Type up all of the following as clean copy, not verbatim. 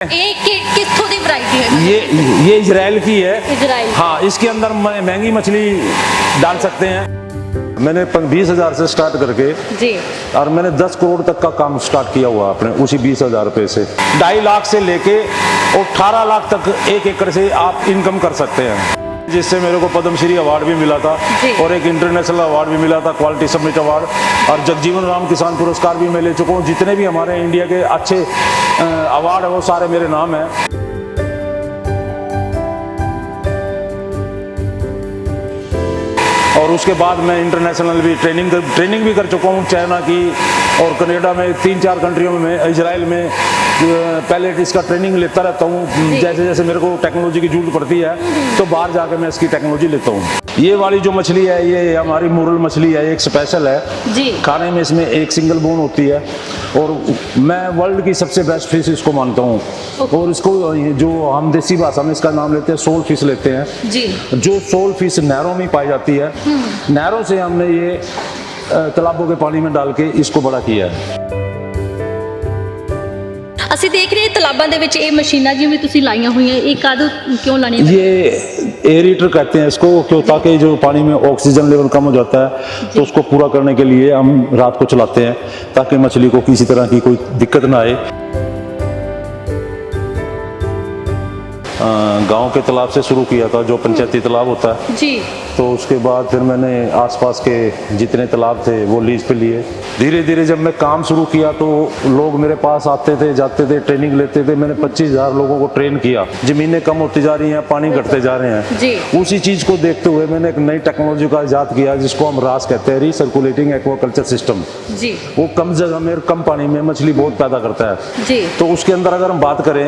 कित्थों दी variety है? ये Israel की है। इजराइल। हाँ, इसके अंदर महंगी मछली डाल सकते हैं। मैंने 20,000 से स्टार्ट करके जी, और मैंने 10 करोड़ तक का काम स्टार्ट किया हुआ अपने उसी 20,000 रुपए से। 2.5 लाख से लेके और 18 लाख तक 1 एकड़ से आप इनकम कर सकते हैं, जिससे मेरे को पद्मश्री अवार्ड भी मिला था और एक इंटरनेशनल अवार्ड भी मिला था, क्वालिटी समिट अवार्ड, और जगजीवन राम किसान पुरस्कार भी मैं ले चुका हूँ। जितने भी हमारे इंडिया के अच्छे अवार्ड है वो सारे मेरे नाम हैं। और उसके बाद मैं इंटरनेशनल भी ट्रेनिंग भी कर चुका हूँ, चाइना की और कनाडा में, 3-4 कंट्रियों में, इजराइल में पहले इसका ट्रेनिंग लेता रहता हूँ। जैसे जैसे मेरे को टेक्नोलॉजी की जरूरत पड़ती है तो बाहर जाकर मैं इसकी टेक्नोलॉजी लेता हूँ। ये वाली जो मछली है ये हमारी मुरल मछली है, एक स्पेशल है जी। खाने में इसमें एक सिंगल बोन होती है और मैं वर्ल्ड की सबसे बेस्ट फिश इसको मानता हूँ। और इसको जो हम देसी भाषा में इसका नाम लेते हैं सोल फिश लेते हैं जी। जो सोल फिश नहरों में पाई जाती है, नहरों से हमने ये तालाबों के पानी में डाल के इसको बड़ा किया है। ਅਸੀਂ ਦੇਖ ਰਹੇ तालाबां ਦੇ ਵਿੱਚ ਇਹ ਮਸ਼ੀਨਾਂ ਜਿਵੇਂ ਤੁਸੀਂ ਲਾਈਆਂ ਹੋਈਆਂ, ਇਹ ਕਾਹਦੋਂ क्यों ਲਾਣੀਆਂ? ये एरेटर कहते हैं इसको, क्यों? ताकि जो पानी में ऑक्सीजन लेवल कम हो जाता है तो उसको पूरा करने के लिए हम रात को चलाते हैं ताकि मछली को किसी तरह की कोई दिक्कत ना आए। गांव के तालाब से शुरू किया था, जो पंचायती तालाब होता है जी। तो उसके बाद फिर मैंने आसपास के जितने तालाब थे वो लीज पे लिए। धीरे धीरे जब मैं काम शुरू किया तो लोग मेरे पास आते थे, जाते थे, ट्रेनिंग लेते थे। मैंने 25,000 लोगों को ट्रेन किया। जमीनें कम होती जा रही हैं, पानी घटते जा रहे हैं जी। उसी चीज को देखते हुए मैंने एक नई टेक्नोलॉजी का इजाद किया जिसको हम रास कहते हैं, रिसर्कुलेटिंग एक्वाकल्चर सिस्टम जी। वो कम जगह में कम पानी में मछली बहुत पैदा करता है जी। तो उसके अंदर अगर हम बात करें,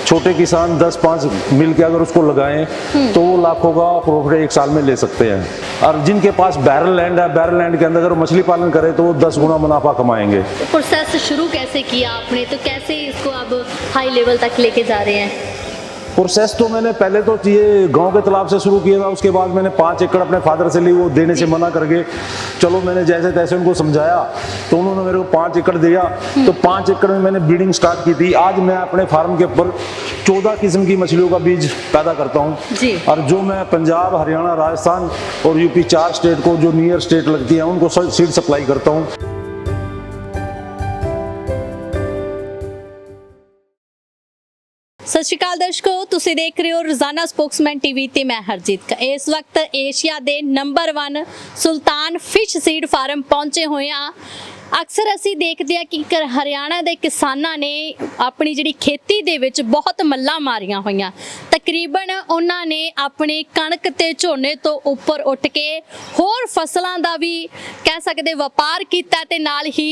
छोटे किसान 10-5 मिल के अगर उसको लगाएं तो वो लाखों का प्रॉफिट 1 साल में ले सकते हैं। और जिनके पास बैरल लैंड है, बैरल लैंड के अंदर अगर मछली पालन करें तो वो 10 गुना मुनाफा कमाएंगे। प्रोसेस शुरू कैसे किया आपने, तो कैसे इसको अब हाई लेवल तक लेके जा रहे हैं? प्रोसेस तो मैंने पहले तो ये गांव के तालाब से शुरू किया था। उसके बाद मैंने 5 एकड़ अपने फादर से ली, वो देने से मना करके चलो मैंने जैसे तैसे उनको समझाया तो उन्होंने मेरे को 5 एकड़ दिया। तो 5 एकड़ में मैंने ब्रीडिंग स्टार्ट की थी। आज मैं अपने फार्म के ऊपर 14 किस्म की मछलियों का बीज पैदा करता हूँ और जो मैं पंजाब, हरियाणा, राजस्थान और यूपी 4 स्टेट को जो नियर स्टेट लगती है उनको सीड सप्लाई करता हूँ। सत श्री अकाल दर्शकों, तुसीं देख रहे हो रोजाना स्पोक्समैन टीवी ते मैं हरजीत का। इस वक्त एशिया दे नंबर 1 सुल्तान फिश सीड फार्म पहुंचे हुए हाँ। अक्सर असी देखते हैं कि हरियाणा के किसानों ने अपनी जिहड़ी खेती दे विच बहुत मल्लां मारियां होईयां। तकरीबन उन्होंने अपने कणक ते झोने तो उपर उठ के होर फसलों का भी कह सकते व्यापार किया ते नाल ही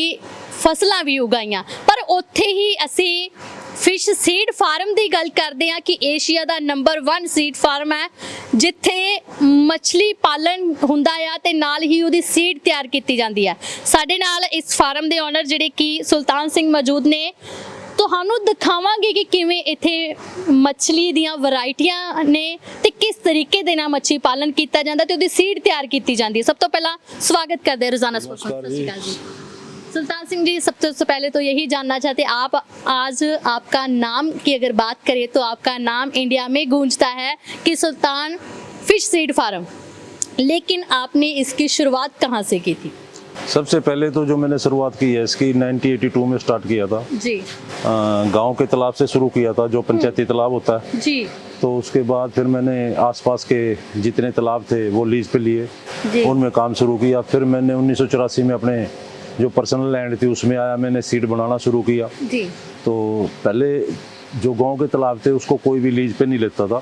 फसलां भी उगाईयां। पर उत्थे ही असी फिश सीड फार्म की गल करते हैं कि एशिया का नंबर 1 सीड फार्म है जिथे मछली पालन हुंदा है ते नाल ही उहदी सीड तैयार की जाती है। साडे नाल इस फार्म के ओनर जिहड़े कि सुल्तान सिंह मौजूद ने, तुहानू दिखावांगे कि किवें इत्थे मछली दियां वैरायटियां ने ते किस तरीके दे नाल मछली पालन किया जाता ते उहदी सीड तैयार की जाती है। सब तो पहला स्वागत करते हैं रोजाना स्पोर्ट्स। सत श्री अकाल जी सुल्तान सिंह जी, सबसे पहले तो यही जानना चाहते आप आज आपका नाम की अगर बात करें तो आपका नाम इंडिया में गूंजता है कि सुल्तान फिश सीड फार्म, लेकिन आपने इसकी शुरुआत कहाँ से की थी? सबसे पहले तो जो मैंने शुरुआत की है इसकी 1982 में स्टार्ट किया था जी। गांव के तालाब से शुरू किया था, जो पंचायती तालाब होता है जी। तो उसके बाद फिर मैंने आसपास के जितने तालाब थे वो लीज पे लिए, उनमें काम शुरू किया। फिर मैंने 1984 में अपने जो पर्सनल लैंड थी उसमें आया, मैंने सीड बनाना शुरू किया जी। तो पहले जो गांव के तालाब थे उसको कोई भी लीज पे नहीं लेता था।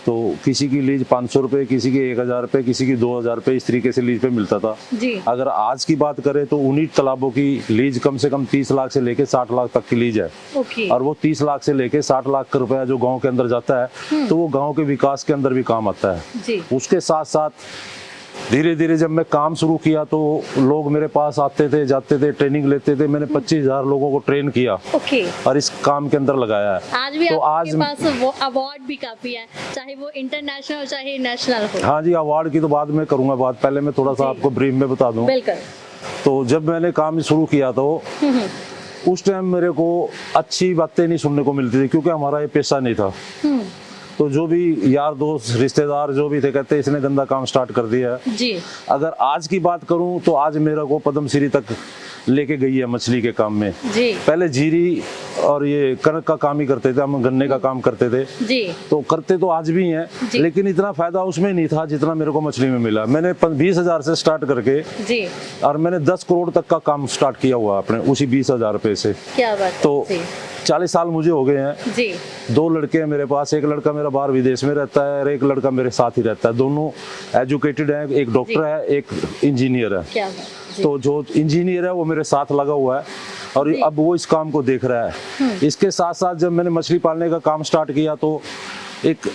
तो किसी की लीज 500 रुपए, किसी की 1,000 रुपए, किसी की 2,000 रुपए, इस तरीके से लीज पे मिलता था जी। अगर आज की बात करें तो उन्हीं तालाबों की लीज कम से कम 30 लाख से लेके 60 लाख तक की लीज है। और वो 30 लाख से लेके 60 लाख रुपया जो गांव के अंदर जाता है तो वो गांव के विकास के अंदर भी काम आता है जी। उसके साथ साथ धीरे धीरे जब मैं काम शुरू किया तो लोग मेरे पास आते थे, जाते थे, ट्रेनिंग लेते थे। मैंने 25,000 लोगों को ट्रेन किया और इस काम के अंदर लगाया है। आज भी तो आपके पास वो अवार्ड भी काफी है, चाहे वो इंटरनेशनल हो चाहे नेशनल हो। हाँ जी, अवार्ड की तो बाद में करूंगा बात, पहले मैं थोड़ा सा आपको ब्रीफ में बता दूं। बिल्कुल। तो जब मैंने काम शुरू किया तो उस टाइम मेरे को अच्छी बातें नहीं सुनने को मिलती थी, क्योंकि हमारा ये पेशा नहीं था। तो जो भी यार दोस्त रिश्तेदार जो भी थे कहते इसने गंदा काम स्टार्ट कर दिया है जी। अगर आज की बात करूं तो आज मेरे को पद्मश्री तक लेके गई है मछली के काम में जी। पहले जीरी और ये कनक का काम ही करते थे, हम गन्ने का काम करते थे जी। तो करते तो आज भी हैं, लेकिन इतना फायदा उसमें नहीं था जितना मेरे को मछली में मिला। मैंने 20,000 से स्टार्ट करके जी। और मैंने 10 करोड़ तक का काम स्टार्ट किया हुआ अपने उसी 20,000 रुपए से। क्या बात है। तो 40 साल मुझे हो गए हैं जी। 2 लड़के हैं मेरे पास, एक लड़का मेरा बाहर विदेश में रहता है और एक लड़का मेरे साथ ही रहता है। दोनों एजुकेटेड हैं, एक डॉक्टर है एक इंजीनियर है। क्या बात। तो जो इंजीनियर है वो मेरे साथ लगा हुआ है और अब वो इस काम को देख रहा है। इसके साथ साथ जब मैंने मछली पालने का काम स्टार्ट किया तो एक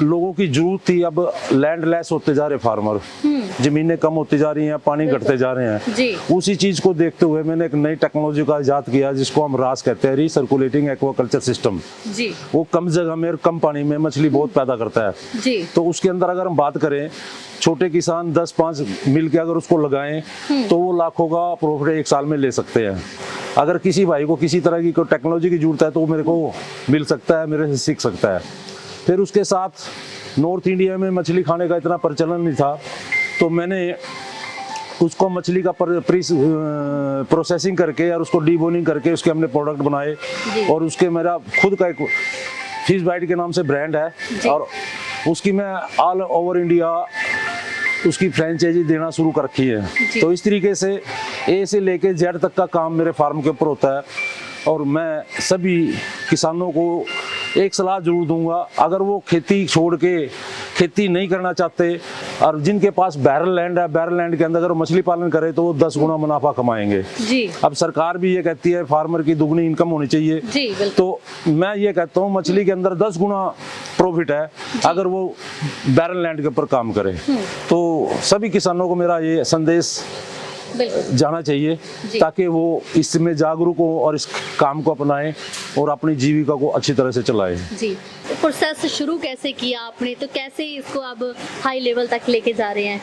लोगों की जरूरत थी, अब लैंडलेस होते जा रहे फार्मर, जमीनें कम होती जा रही हैं, पानी घटते जा रहे हैं जी। उसी चीज को देखते हुए मैंने एक नई टेक्नोलॉजी का इजाद किया जिसको हम रास कहते हैं, रिसर्कुलेटिंग एक्वाकल्चर सिस्टम। जी। वो कम जगह में और कम पानी में मछली बहुत पैदा करता है जी। तो उसके अंदर अगर हम बात करें छोटे किसान 10-5 मिल के अगर उसको लगाएं तो वो लाखों का प्रॉफिट 1 साल में ले सकते हैं। अगर किसी भाई को किसी तरह की कोई टेक्नोलॉजी की जरूरत है तो वो मेरे को मिल सकता है, मेरे से सीख सकता है। फिर उसके साथ नॉर्थ इंडिया में मछली खाने का इतना प्रचलन नहीं था तो मैंने उसको मछली का प्रोसेसिंग करके और उसको डीबोनिंग करके उसके हमने प्रोडक्ट बनाए और उसके मेरा खुद का एक फिश बाइट के नाम से ब्रांड है और उसकी मैं ऑल ओवर इंडिया उसकी फ्रेंचाइजी देना शुरू कर रखी है। तो इस तरीके से ए से लेके जेड तक का काम मेरे फार्म के ऊपर होता है और मैं सभी किसानों को एक सलाह जरूर दूंगा, अगर वो खेती छोड़ के खेती नहीं करना चाहते और जिनके पास बैरल लैंड है, बैरल लैंड के अंदर अगर वो मछली पालन करे तो वो 10 गुना मुनाफा कमाएंगे जी। अब सरकार भी ये कहती है फार्मर की दुगनी इनकम होनी चाहिए जी, तो मैं ये कहता हूँ मछली के अंदर 10 गुना प्रॉफिट है अगर वो बैरल लैंड के ऊपर काम करे। तो सभी किसानों को मेरा ये संदेश जाना चाहिए ताकि वो इसमें जागरूक हो और इस काम को अपनाएं और अपनी जीविका को अच्छी तरह से चलाएं। जी। प्रोसेस शुरू कैसे किया आपने, तो कैसे इसको अब हाई लेवल तक लेके जा रहे हैं?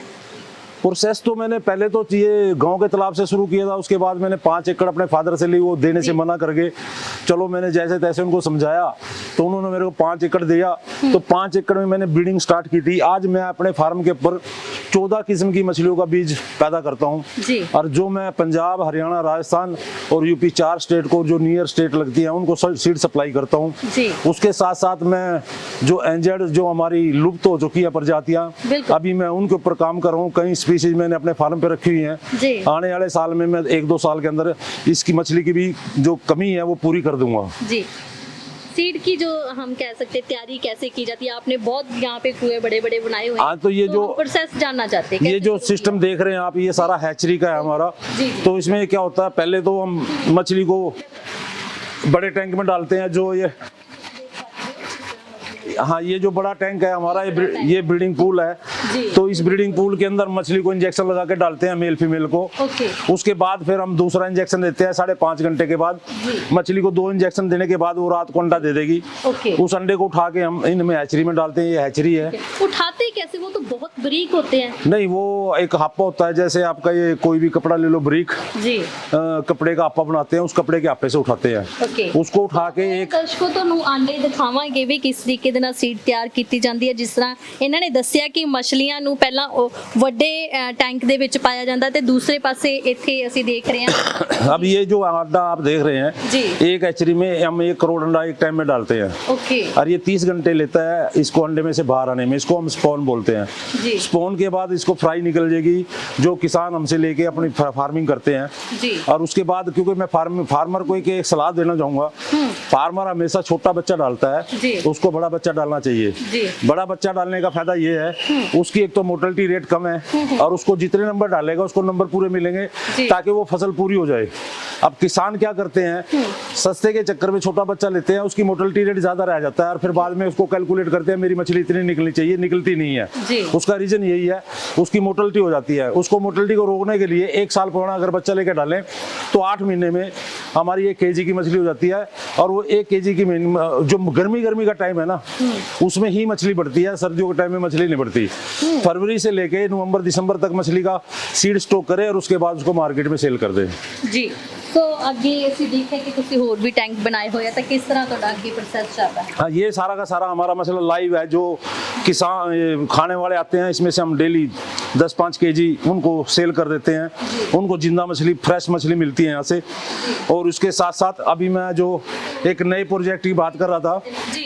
प्रोसेस तो मैंने पहले तो ये गांव के तालाब से शुरू किया था, उसके बाद मैंने 5 एकड़ अपने फादर से ली, वो देने से मना करके चलो मैंने जैसे तैसे उनको समझाया तो उन्होंने मेरे को 5 एकड़ दिया। तो 5 एकड़ में मैंने ब्रीडिंग स्टार्ट की थी। आज मैं अपने फार्म के ऊपर 14 किस्म की मछलियों का बीज पैदा करता हूँ और जो मैं पंजाब, हरियाणा, राजस्थान और यूपी 4 स्टेट को जो नियर स्टेट लगती है उनको सीड सप्लाई करता हूँ। उसके साथ साथ मैं जो एंजेड जो हमारी लुप्त हो चुकी है प्रजातियां अभी मैं उनके ऊपर काम कर रहा हूँ। कई स्पीसीज मैंने अपने फार्म पे रखी हुई हैं। आने वाले साल में मैं 1-2 साल के अंदर इसकी मछली की भी जो कमी है वो पूरी कर दूंगा जी। सीड की जो हम कह सकते हैं तैयारी कैसे की जाती है? आपने बहुत यहाँ पे कुएं बड़े-बड़े बनाए हुए हैं। तो ये जो प्रोसेस जानना चाहते हैं, ये जो सिस्टम देख रहे हैं आप, ये सारा हैचरी का है हमारा। तो इसमें क्या होता है, पहले तो हम मछली को बड़े टैंक में डालते हैं। जो ये हाँ, ये जो बड़ा टैंक है हमारा ये ब्रीडिंग पूल है। तो इस ब्रीडिंग पूल के अंदर मछली को इंजेक्शन लगा के डालते हैं मेल फीमेल को। उसके बाद फिर हम दूसरा इंजेक्शन देते हैं 5.5 घंटे के बाद। मछली को 2 इंजेक्शन देने के बाद वो रात को अंडा दे देगी। उस अंडे को उठा के हम इनमें हैचरी में डालते हैं। ये हैचरी है। उठाते कैसे? वो तो बहुत बारीक होते हैं। नहीं, वो एक हापा होता है, जैसे आपका ये कोई भी कपड़ा ले लो बारीक जी, कपड़े का हापा बनाते हैं, उस कपड़े के हापे से उठाते हैं। उसको उठा के एक दर्शकों तो आंडे दिखावांगे भी किस तरीके ਦੇ ਨਾਲ ਸੀਡ ਤਿਆਰ ਕੀਤੀ ਜਾਂਦੀ ਹੈ। ਜਿਸ ਤਰ੍ਹਾਂ ਇਹਨਾਂ ਨੇ ਦੱਸਿਆ ਕਿ ਮਛਲੀਆਂ ਨੂੰ ਪਹਿਲਾਂ ਵੱਡੇ ਟੈਂਕ ਦੇ ਵਿੱਚ ਪਾਇਆ ਜਾਂਦਾ ਤੇ ਦੂਸਰੇ ਪਾਸੇ ਇੱਥੇ ਅਸੀਂ ਦੇਖ ਰਹੇ ਹਾਂ। अब ये जो अंडा आप देख रहे हैं जी, एक हैचरी में हम 1 करोड़ अंडा एक टाइम में डालते हैं। ओके। और ये 30 घंटे लेता है इसको अंडे में से बाहर आने में। इसको हम स्पॉन बोलते हैं जी। स्पॉन के बाद इसको फ्राई निकल जाएगी जो किसान हमसे लेके अपनी फार्मिंग करते हैं जी। और उसके बाद क्योंकि मैं फार्मर को एक सलाह देना चाहूंगा, फार्मर हमेशा छोटा बच्चा डालता है, उसको बड़ा बच्चा डालना चाहिए जी। बड़ा बच्चा डालने का फायदा ये है उसकी एक तो मोर्टेलिटी रेट कम है और उसको जितने नंबर डालेगा उसको नंबर पूरे मिलेंगे ताकि वो फसल पूरी हो जाए। अब किसान क्या करते हैं, सस्ते के चक्कर में छोटा बच्चा लेते हैं, उसकी मोर्टेलिटी रेट ज्यादा रह जाता है और फिर बाद में उसको कैलकुलेट करते हैं मेरी मछली इतनी निकलनी चाहिए, निकलती नहीं है। उसका रीजन यही है, उसकी मोर्टेलिटी हो जाती है। उसको मोर्टेलिटी को रोकने के लिए 1 साल पुराना अगर बच्चा लेकर डालें तो 8 महीने में हमारी 1 केजी की मछली हो जाती है। और वो 1 केजी की जो गर्मी का टाइम है ना उसमें ही मछली बढ़ती है, सर्दियों के टाइम में मछली नहीं बढ़ती। फरवरी से लेके नवंबर दिसंबर तक मछली का सीड स्टॉक करें और उसके बाद उसको मार्केट में सेल कर दें जी। ਸੋ ਅੱਗੇ ਅਸੀਂ ਦੇਖਿਆ ਕਿ ਤੁਸੀਂ ਹੋਰ ਵੀ ਟੈਂਕ ਬਣਾਏ ਹੋਏ ਆ ਤਾਂ ਕਿਸ ਤਰ੍ਹਾਂ ਤੁਹਾਡਾ ਅੱਗੇ ਪ੍ਰੋਸੈਸ ਚੱਲਦਾ है? हाँ, ये सारा का सारा हमारा मसला लाइव है। जो किसान ये खाने वाले आते हैं, इसमें से हम डेली 10-5 केजी उनको सेल कर देते हैं। उनको जिंदा मछली, फ्रेश मछली मिलती है यहाँ से। और उसके साथ साथ अभी मैं जो एक नए प्रोजेक्ट की बात कर रहा था, जी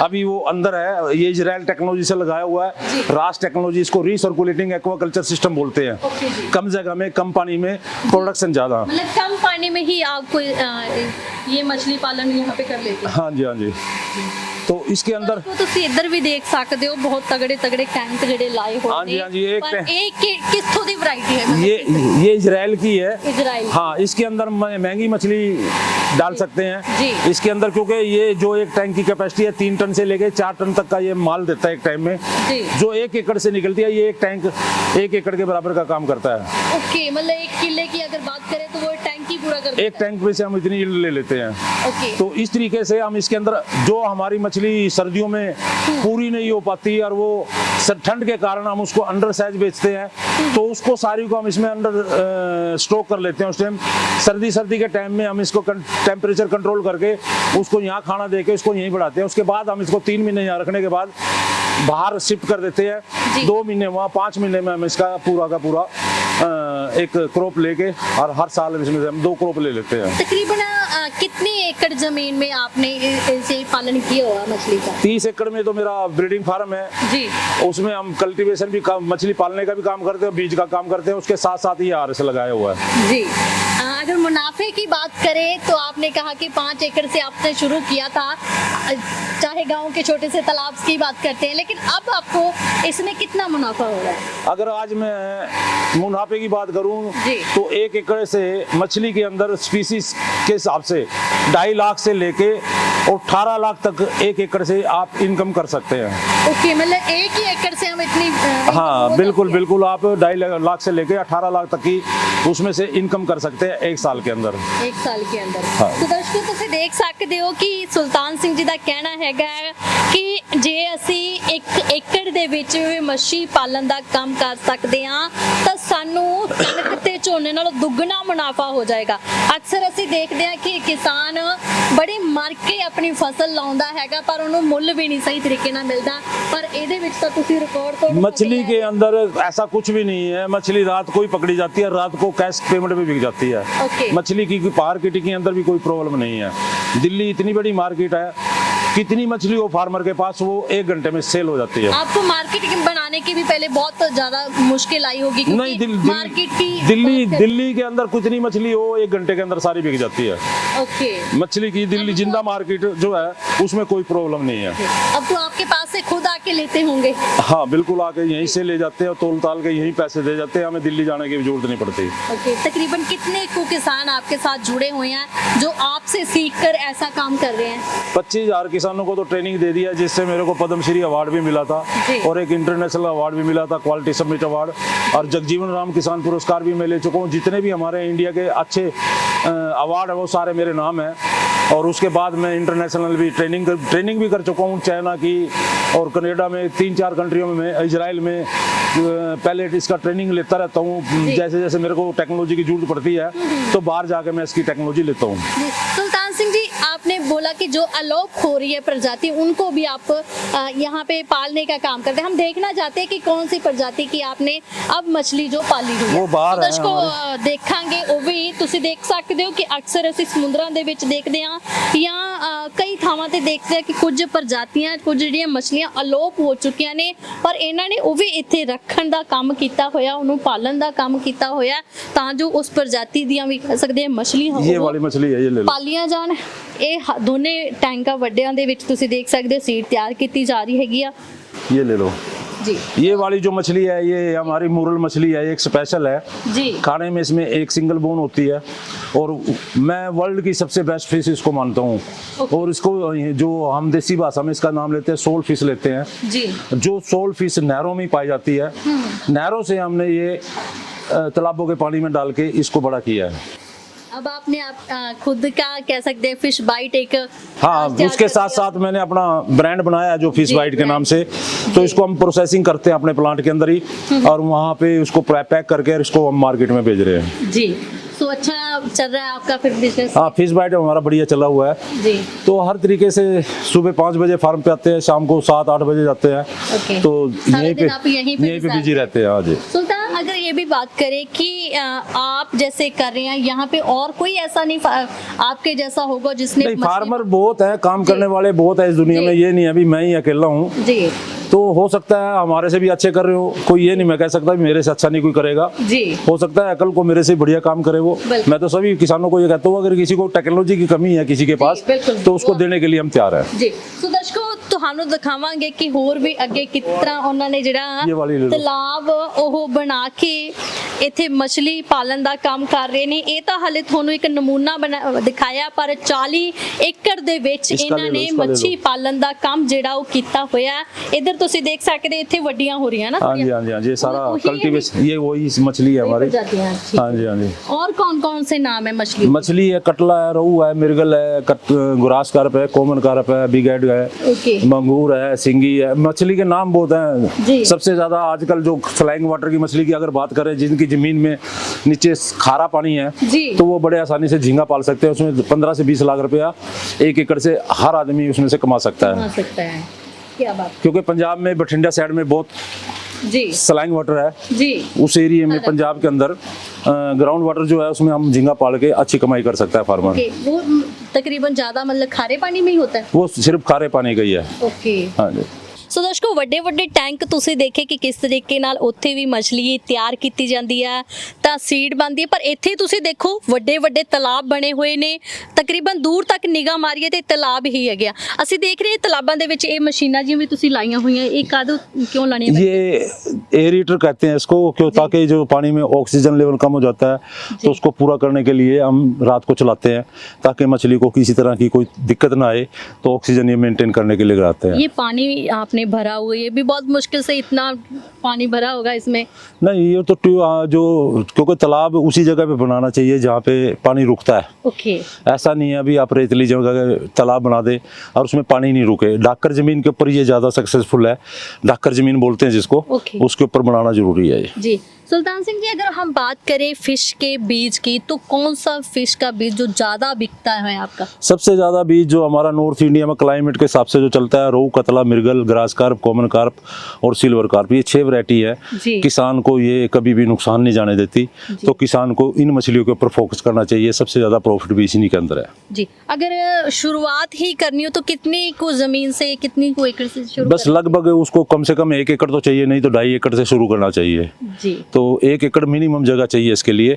अभी वो अंदर है, ये इजराइल टेक्नोलॉजी से लगाया हुआ है। रास टेक्नोलॉजी, इसको रीसर्कुलेटिंग एक्वाकल्चर सिस्टम बोलते हैं। ओके जी। कम जगह में, कम पानी में प्रोडक्शन ज्यादा। मतलब कम पानी में ही आपको ये मछली पालन यहाँ पे कर लेते हैं। हाँ जी, हाँ जी। तो इसके अंदर तो ਤੁਸੀਂ ਇੱਧਰ ਵੀ ਦੇਖ ਸਕਦੇ ਹੋ ਬਹੁਤ ਤਗੜੇ ਤਗੜੇ ਟੈਂਕ ਜਿਹੜੇ ਲਾਏ ਹੋਏ हाँ जी, हाँ जी। एक पर एक किस्थों की वैरायटी है? ये इजराइल की है। इजराइल। हाँ, इसके अंदर महंगी मछली डाल सकते हैं जी। इसके अंदर, क्योंकि ये जो एक टैंक की कैपेसिटी है 3 टन से लेके 4 टन तक का ये माल देता है एक टाइम में। जी। जो 1 एकड़ से निकलती है, ये एक टैंक 1 एकड़ के बराबर का काम करता है। ओके, मतलब 1 किले की अगर बात करें तो वो टैंक ही पूरा कर एक टैंक में से हम इतनी yield ले लेते हैं। ओके। तो इस तरीके से हम इसके अंदर, जो हमारी मछली सर्दियों में पूरी नहीं हो पाती और वो ठंड के कारण हम उसको अंडर साइज बेचते हैं, तो उसको सारी को हम इसमें अंडर स्टॉक कर लेते हैं। उस टाइम सर्दी के टाइम में हम इसको टेम्परेचर कंट्रोल करके उसको यहाँ खाना दे के उसको यहीं बढ़ाते हैं। उसके बाद हम इसको 3 महीने यहाँ रखने के बाद बाहर शिफ्ट कर देते हैं। 2 महीने वहाँ, 5 महीने में हम इसका पूरा का पूरा एक क्रॉप लेके, और हर साल इसमें से हम 2 क्रॉप ले लेते हैं। तकरीबन कितनी एकड़ जमीन में आपने इसे पालन किया हुआ मछली का? 30 एकड़ में तो मेरा ब्रीडिंग फार्म है जी। उसमें हम कल्टीवेशन भी, मछली पालने का भी काम करते हैं, बीज का काम करते हैं। उसके साथ साथ ही RS लगाया हुआ है। जी। अगर मुनाफे की बात करें तो आपने कहा कि 5 एकड़ से आपने शुरू किया था, चाहे गांव के छोटे से तालाब की बात करते हैं, लेकिन अब आपको इसमें कितना मुनाफा हो रहा है? अगर आज मैं मुनाफे की बात करूं जी। तो 1 एकड़ से मछली के अंदर स्पीसीज के हिसाब से 2.5 लाख से लेके और 18 लाख तक 1 एकड़ से आप इनकम कर सकते हैं। ओके, मतलब 1 ही एकड़ से हम इतनी हाँ, बिल्कुल बिल्कुल। आप 2.5 लाख से लेके 18 लाख तक की उसमें से इनकम कर सकते हैं 1 साल के अंदर। 1 साल के अंदर। हाँ। तो दर्शकों ਤੁਸੀਂ ਦੇਖ ਸਕਦੇ ਹੋ ਕਿ ਸੁਲਤਾਨ ਸਿੰਘ ਜੀ ਦਾ ਕਹਿਣਾ ਹੈਗਾ ਕਿ ਜੇ ਅਸੀਂ 1 ਏਕੜ ਦੇ ਵਿੱਚ ਵੀ ਮੱਛੀ ਪਾਲਣ ਦਾ ਕੰਮ ਕਰ ਸਕਦੇ ਹਾਂ ਤਾਂ ਸਾਨੂੰ ਕਣਕ ਤੇ ਝੋਨੇ ਨਾਲੋਂ ਦੁੱਗਣਾ ਮੁਨਾਫਾ ਹੋ ਜਾਏਗਾ। ਅਕਸਰ ਅਸੀਂ ਦੇਖਦੇ ਹਾਂ ਕਿ ਕਿਸਾਨ ਬੜੀ ਮਰ ਕੇ ਆਪਣੀ ਫਸਲ ਲਾਉਂਦਾ ਹੈਗਾ ਪਰ ਉਹਨੂੰ ਮੁੱਲ ਵੀ ਨਹੀਂ ਸਹੀ ਤਰੀਕੇ ਨਾਲ ਮਿਲਦਾ, ਪਰ ਇਹਦੇ ਵਿੱਚ ਤਾਂ ਤੁਸੀਂ ਰਿਕਾर्ड ਤੋੜ मछली के अंदर ऐसा कुछ भी नहीं है। मछली रात को ही पकड़ी जाती है, रात को कैश पेमेंट में बिक जाती है। ओके। मछली की मार्केट के अंदर भी कोई प्रॉब्लम नहीं है। दिल्ली इतनी बड़ी मार्केट है, कितनी मछली हो फार्मर के पास, वो 1 घंटे में सेल हो जाती है। आपको मार्केटिंग बनाने की भी पहले बहुत ज्यादा मुश्किल आई होगी नहीं, क्योंकि मार्केट की दिल्ली के अंदर कितनी मछली हो 1 घंटे के अंदर सारी बिक जाती है। ओके। मछली की दिल्ली जिंदा मार्केट जो है उसमें कोई प्रॉब्लम नहीं है। अब तो आपके पास से खुद आके लेते होंगे? हाँ, बिल्कुल आके यहीं से ले जाते हैं और तोल ताल के यहीं पैसे दे जाते हैं, हमें दिल्ली जाने की जरूरत नहीं पड़ती। ओके। तकरीबन कितने को किसान आपके साथ जुड़े हुए हैं जो आपसे सीखकर ऐसा काम कर रहे हैं? 25,000 किसानों को तो ट्रेनिंग दे दिया, जिससे मेरे को पद्मश्री अवार्ड भी मिला था जी। और एक इंटरनेशनल अवार्ड भी मिला था, क्वालिटी समिट अवार्ड, और जगजीवन राम किसान पुरस्कार भी मैं ले चुका हूँ। जितने भी हमारे इंडिया के अच्छे अवार्ड है वो सारे मेरे नाम है। और उसके बाद मैं इंटरनेशनल भी ट्रेनिंग भी कर चुका हूँ, चाइना की और कनाडा में, 3-4 कंट्रियों में, इजराइल में पहले इसका ट्रेनिंग लेता रहता हूँ। जैसे जैसे मेरे को टेक्नोलॉजी की जरूरत पड़ती है तो बाहर जाके मैं इसकी टेक्नोलॉजी लेता हूँ। सुल्तान सिंह जी, आपने बोला कि जो अलोप हो रही है प्रजाति उनको भी आप यहाँ पे पालने का काम करते हैं। हम देखना चाहते हैं कि कौन सी प्रजाति की आपने अब मछली जो पाली हुई है वो बाहर है दर्शकों ਦੇਖਾਂਗੇ ਉਹ ਵੀ ਤੁਸੀਂ ਦੇਖ ਸਕਦੇ ਹੋ ਕਿ ਅਕਸਰ ਅਸੀਂ ਸਮੁੰਦਰਾਂ ਦੇ ਵਿੱਚ ਦੇਖਦੇ ਹਾਂ ਜਾਂ ਕਈ ਥਾਵਾਂ ਤੇ ਦੇਖਦੇ ਹਾਂ ਕਿ ਕੁਝ ਪ੍ਰਜਾਤੀਆਂ, ਕੁਝ ਜਿਹੜੀਆਂ ਮਛਲੀਆਂ ਅਲੋਪ ਹੋ ਚੁੱਕੀਆਂ ਨੇ, ਪਰ ਇਹਨਾਂ ਨੇ ਉਹ ਵੀ ਇੱਥੇ ਰੱਖਣ ਦਾ ਕੰਮ ਕੀਤਾ ਹੋਇਆ, ਉਹਨੂੰ ਪਾਲਣ ਦਾ ਕੰਮ ਕੀਤਾ ਹੋਇਆ ਤਾਂ ਜੋ ਉਸ ਪ੍ਰਜਾਤੀ ਦੀਆਂ ਵੀ ਕਹਿ ਸਕਦੇ ਹਾਂ ਮਛਲੀਆਂ ये वाली मछली है, ये ले लो। ਪਾਲੀਆਂ ਜਾਣ। ਇਹ ਦੋਨੇ ਟੈਂਕਾਂ ਵੱਡਿਆਂ ਦੇ ਵਿੱਚ ਤੁਸੀਂ ਦੇਖ ਸਕਦੇ ਹੋ ਸੀਡ ਤਿਆਰ ਕੀਤੀ ਜਾ ਰਹੀ ਹੈਗੀ ਆ ये ले लो जी। ये वाली जो मछली है ये हमारी मुरल मछली है, एक स्पेशल है जी। खाने में इसमें एक सिंगल बोन होती है और मैं वर्ल्ड की सबसे बेस्ट फिश इसको मानता हूँ। और इसको जो हम देसी भाषा में इसका नाम लेते हैं सोल फिश लेते हैं जी। जो सोल फिश नहरों में पाई जाती है, नहरों से हमने ये तालाबों के पानी में डाल के इसको बड़ा किया है। अब आपने खुद का कह सकते हैं फिश बाइट एक हाँ, उसके साथ साथ मैंने अपना ब्रांड बनाया है जो फिश बाइट के नाम से। तो इसको हम प्रोसेसिंग करते हैं अपने प्लांट के अंदर ही और वहाँ पे उसको पैक करके इसको हम मार्केट में भेज रहे हैं जी। तो अच्छा चल रहा है आपका फिर बिजनेस? हाँ, फिश बाइट हमारा बढ़िया चला हुआ है जी। तो हर तरीके से सुबह 5 बजे फार्म पे आते हैं, शाम को 7-8 बजे जाते हैं। ओके। तो सारे दिन आप यहीं पे बिजी रहते हैं। हाँ जी। सुल्तान, अगर ये भी बात करें कि आप जैसे कर रहे हैं यहाँ पे, और कोई ऐसा नहीं आपके जैसा होगा जिसने नहीं, फार्मर बहुत है, काम करने वाले बहुत है इस दुनिया में, ये नहीं अभी मैं ही अकेला हूँ। जी। तो हो सकता है हमारे से भी अच्छे कर रहे हो, कोई ये नहीं मैं कह सकता मेरे से अच्छा नहीं कोई करेगा। जी। हो सकता है कल को मेरे से बढ़िया काम करे वो। मैं तो सभी किसानों को ये कहता हूँ, अगर किसी को टेक्नोलॉजी की कमी है किसी के पास, तो उसको देने के लिए हम तैयार हैं। जी। सो दर्शकों, ਤੁਹਾਨੂੰ ਦਿਖਾਵਾਂਗੇ ਕਿ ਹੋਰ ਵੀ ਅੱਗੇ ਕਿਸ ਤਰ੍ਹਾਂ ਉਹਨਾਂ ਨੇ ਜਿਹੜਾ ਤਲਾਬ ਉਹ ਬਣਾ ਕੇ ਇੱਥੇ ਮਛਲੀ ਪਾਲਣ ਦਾ ਕੰਮ ਕਰ ਰਹੇ ਨੇ। ਇਹ ਤਾਂ ਹਲੇ ਤੁਹਾਨੂੰ ਇੱਕ ਨਮੂਨਾ ਦਿਖਾਇਆ, ਪਰ 40 ਏਕੜ ਦੇ ਵਿੱਚ ਇਹਨਾਂ ਨੇ ਮੱਛੀ ਪਾਲਣ ਦਾ ਕੰਮ ਜਿਹੜਾ ਉਹ ਕੀਤਾ ਹੋਇਆ। इधर ਤੁਸੀਂ देख सकते ਇੱਥੇ ਵੱਡੀਆਂ ਹੋ ਰਹੀਆਂ ना। हाँ जी, हाँ जी, हाँ जी, सारा कल्टीवेशन ये वही मछली है हमारी। हाँ जी, हाँ जी। और कौन कौन से नाम है मछली? मछली है, कटला है, रोहू है, मिर्गल है, ग्रास कार्प है, कॉमन कार्प है, बिगेड है, मंगूर है, सिंगी है। मछली के नाम बहुत हैं। सबसे ज्यादा आजकल जो फ्लाइंग वाटर की मछली की अगर बात करें, जिनकी जमीन में नीचे खारा पानी है, तो वो बड़े आसानी से झींगा पाल सकते हैं। उसमें 15 से 20 लाख रुपया 1 एकड़ से हर आदमी उसमें से कमा सकता है। क्या बात। क्योंकि पंजाब में बठिंडा साइड में बहुत जी स्लैंग वाटर है जी, उस एरिया में पंजाब के अंदर ग्राउंड वाटर जो है उसमें हम झींगा पाल के अच्छी कमाई कर सकता है फार्मर। वो तकरीबन ज्यादा मतलब खारे पानी में ही होता है? वो सिर्फ खारे पानी का ही है। ओके। हाँ जी। ਸੋ ਦਰਸ਼ਕੋ, ਵੱਡੇ ਵੱਡੇ ਟੈਂਕ ਤੁਸੀਂ ਦੇਖੇ ਕਿ ਕਿਸ ਤਰੀਕੇ ਨਾਲ ਉੱਥੇ ਵੀ ਮਛਲੀ ਤਿਆਰ ਕੀਤੀ ਜਾਂਦੀ ਹੈ ਤਾਂ ਸੀਡ ਬਣਦੀ ਹੈ, ਪਰ ਇੱਥੇ ਤੁਸੀਂ ਦੇਖੋ ਵੱਡੇ ਵੱਡੇ ਤਲਾਬ ਬਣੇ ਹੋਏ ਨੇ। ਤਕਰੀਬਨ ਦੂਰ ਤੱਕ ਨਿਗਾਹ ਮਾਰੀਏ ਤੇ ਤਲਾਬ ਹੀ ਹੈਗਾ। ਅਸੀਂ ਦੇਖ ਰਹੇ ਤਲਾਬਾਂ ਦੇ ਵਿੱਚ ਇਹ ਮਸ਼ੀਨਾਂ ਜਿਵੇਂ ਤੁਸੀਂ ਲਾਈਆਂ ਹੋਈਆਂ, ਇਹ ਕਦ क्यों लानी है? ये एरेटर कहते हैं इसको, क्यों? ताकि जो पानी में ऑक्सीजन लेवल कम हो जाता है तो उसको पूरा करने के लिए हम रात को चलाते हैं, ताकि मछली को किसी तरह की कोई दिक्कत ना आए। तो ऑक्सीजन ये मेंटेन करने के लिए लगाते हैं। ये पानी आपने भरा हुआ, ये भी बहुत मुश्किल से इतना पानी भरा होगा इसमें? नहीं, ये तो जो क्योंकि तालाब उसी जगह पे बनाना चाहिए जहाँ पे पानी रुकता है। ओके। ऐसा नहीं है अभी आप रेतली जगह तालाब बना दे और उसमें पानी नहीं रुके। डाकर जमीन के ऊपर ये ज्यादा सक्सेसफुल है, डाकर जमीन बोलते हैं जिसको, उसके ऊपर बनाना जरूरी है। जी। सुल्तान सिंह जी, अगर हम बात करें फिश के बीज की, तो कौन सा फिश का बीज जो ज्यादा बिकता है आपका? सबसे ज्यादा बीज जो हमारा नॉर्थ इंडिया में क्लाइमेट के हिसाब से जो चलता है, रोहू, कतला, मिर्गल, ग्रास कार्प, कॉमन कार्प और सिल्वर कार्प, ये 6 वैरायटी है। किसान को ये कभी भी नुकसान नहीं जाने देती, तो किसान को इन मछलियों के ऊपर फोकस करना चाहिए। सबसे ज्यादा प्रॉफिट भी इसी के अंदर है। जी। अगर शुरुआत ही करनी हो तो कितनी को जमीन से, कितनी को एकड़ से शुरू? बस लगभग उसको कम से कम 1 एकड़ तो चाहिए, नहीं तो 2.5 एकड़ से शुरू करना चाहिए। जी। तो 1 एकड़ मिनिमम जगह चाहिए इसके लिए,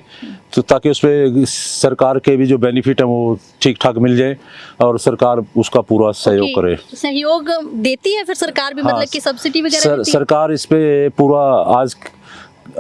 तो ताकि उस पे सरकार के भी जो बेनिफिट है वो ठीक ठाक मिल जाए और सरकार उसका पूरा सहयोग करे। सहयोग देती है फिर सरकार भी? मतलब कि सब्सिडी वगैरह देती है? सरकार इस पे पूरा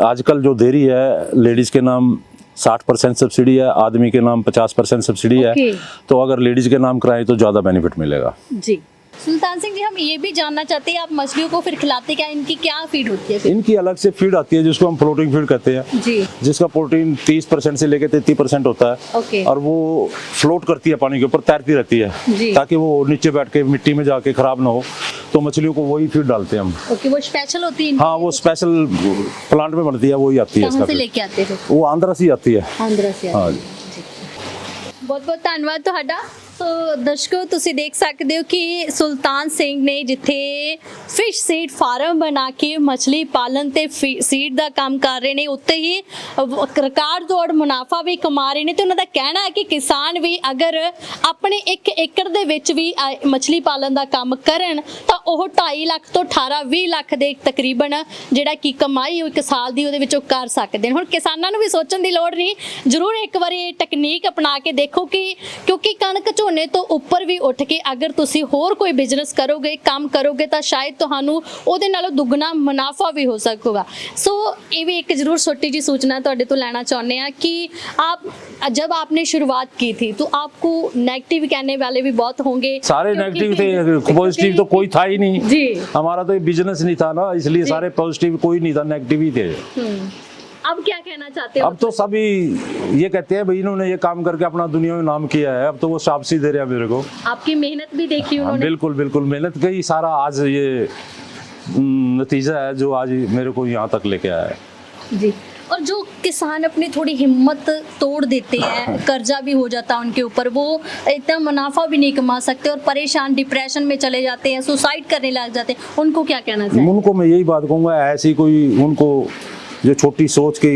आजकल जो दे रही है, लेडीज के नाम 60% सब्सिडी है, आदमी के नाम 50% सब्सिडी है। तो अगर लेडीज के नाम कराएं तो ज्यादा बेनिफिट मिलेगा। जी। सुल्तान सिंह जी, हम ये भी जानना चाहते हैं, आप मछलियों को फिर खिलाते क्या? इनकी क्या फीड होती है फिर? इनकी अलग से फीड आती है जिसको हम फ्लोटिंग फीड कहते हैं। जी। जिसका प्रोटीन 30% से लेकर 33% होता है। ओके। और वो फ्लोट करती है, पानी के ऊपर तैरती रहती है, ताकि वो नीचे बैठ के मिट्टी में जाके खराब ना हो। तो मछलियों को वही फीड डालते हैं हम। ओके। वो स्पेशल होती है? हाँ, वो स्पेशल प्लांट में बनती है, वही आती है। कहाँ से लेके आते हैं? वो आंध्रा से आती है। आंध्रा से। हाँ। बहुत बहुत ਧੰਨਵਾਦ ਤੁਹਾਡਾ। ਸੋ ਦਰਸ਼ਕੋ, ਤੁਸੀਂ ਦੇਖ ਸਕਦੇ ਹੋ ਕਿ ਸੁਲਤਾਨ ਸਿੰਘ ਨੇ ਜਿੱਥੇ ਫਿਸ਼ ਸੀਡ ਫਾਰਮ ਬਣਾ ਕੇ ਮਛਲੀ ਪਾਲਣ ਤੇ ਸੀਡ ਦਾ ਕੰਮ ਕਰ ਰਹੇ ਨੇ, ਉੱਤੇ ਹੀ ਰਿਕਾਰਡ ਤੋੜ ਮੁਨਾਫਾ ਵੀ ਕਮਾ ਰਹੇ ਨੇ। ਤੇ ਉਹਨਾਂ ਦਾ ਕਹਿਣਾ ਹੈ ਕਿ ਕਿਸਾਨ ਵੀ ਅਗਰ ਆਪਣੇ 1 ਏਕੜ ਦੇ ਵਿੱਚ ਵੀ ਮਛਲੀ ਪਾਲਣ ਦਾ ਕੰਮ ਕਰਨ ਤਾਂ ਉਹ 2.5 ਲੱਖ ਤੋਂ 18-20 ਲੱਖ ਦੇ ਤਕਰੀਬਨ ਜਿਹੜਾ ਕਿ ਕਮਾਈ ਇੱਕ ਸਾਲ ਦੀ ਉਹਦੇ ਵਿੱਚੋਂ ਕਰ ਸਕਦੇ ਨੇ। ਹੁਣ ਕਿਸਾਨਾਂ ਨੂੰ ਵੀ ਸੋਚਣ ਦੀ ਲੋੜ ਨਹੀਂ, ਜ਼ਰੂਰ ਇੱਕ ਵਾਰੀ ਇਹ ਟੈਕਨੀਕ ਅਪਣਾ ਕੇ ਦੇਖੋ ਕਿ ਕਿਉਂਕਿ ਕਣਕ ਝੋਨੇ ਤੋਂ ਉੱਪਰ ਵੀ ਉੱਠ ਕੇ ਅਗਰ ਤੁਸੀਂ ਹੋਰ ਕੋਈ ਬਿਜ਼ਨਸ ਕਰੋਗੇ, ਕੰਮ ਕਰੋਗੇ ਤਾਂ ਸ਼ਾਇਦ ਤੁਹਾਨੂੰ ਉਹਦੇ ਨਾਲੋਂ ਦੁੱਗਣਾ ਮੁਨਾਫਾ ਵੀ ਹੋ ਸਕੇਗਾ। ਸੋ ਇਹ भी एक जरूर छोटी जी सूचना ਤੁਹਾਡੇ ਤੋਂ ਲੈਣਾ ਚਾਹੁੰਦੇ हैं कि आप जब आपने शुरुआत की थी तो आपको नेगेटिव कहने वाले भी बहुत होंगे? सारे नेगेटिव थे, पॉजिटिव तो कोई था ही नहीं जी। हमारा तो बिजनेस नहीं था ना, इसलिए सारे पॉजिटिव कोई नहीं था, नेगेटिव ही थे। अब क्या कहना चाहते हो? अब तो सभी ये कहते हैं भाई इन्होंने ये काम करके अपना दुनिया में नाम किया है, अब तो वो शाबाशी दे रहे हैं मेरे को। आपकी मेहनत भी देखी उन्होंने? बिल्कुल बिल्कुल, मेहनत का ही सारा आज ये नतीजा है जो आज मेरे को यहाँ तक लेके आया है। जी। और जो किसान अपनी थोड़ी हिम्मत तोड़ देते हैं, कर्जा भी हो जाता है उनके ऊपर, वो इतना मुनाफा भी नहीं कमा सकते और परेशान डिप्रेशन में चले जाते हैं, सुसाइड करने लग जाते हैं, उनको क्या कहना चाहिए? उनको मैं यही बात कहूँगा, ऐसी कोई उनको जो छोटी सोच की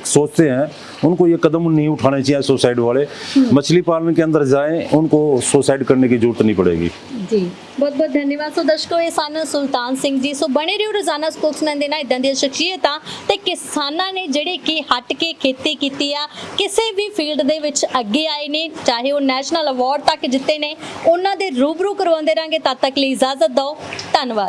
सोचते हैं उनको ये कदम नहीं उठाने चाहिए सुसाइड वाले। मछली पालन के अंदर जाएं, उनको सुसाइड करने की जरूरत नहीं पड़ेगी। जी बहुत बहुत धन्यवाद। सो दर्शकों, ਇਹ ਸਨ ਸੁਲਤਾਨ ਸਿੰਘ ਜੀ। ਸੋ ਬਣੇ ਰਹੋ ਰੋਜ਼ਾਨਾ ਸਪੋਕਸਮੈਨ ਦੇ ਨਾਲ ਇਦਾਂ ਦੀਆਂ ਸ਼ਖਸੀਅਤਾਂ ਤੇ ਕਿਸਾਨਾਂ ਨੇ ਜਿਹੜੇ ਕਿ ਹਟ ਕੇ ਖੇਤੀ ਕੀਤੀ ਆ, ਕਿਸੇ ਵੀ ਫੀਲਡ ਦੇ ਵਿੱਚ ਅੱਗੇ ਆਏ ਨੇ, ਚਾਹੇ ਉਹ ਨੈਸ਼ਨਲ ਅਵਾਰਡ ਤੱਕ ਜਿੱਤੇ ਨੇ, ਉਹਨਾਂ ਦੇ ਰੂਬਰੂ ਕਰਵਾਉਂਦੇ ਰਾਂਗੇ। ਤਦ ਤੱਕ ਲਈ ਇਜਾਜ਼ਤ ਦਿਓ, ਧੰਨਵਾਦ।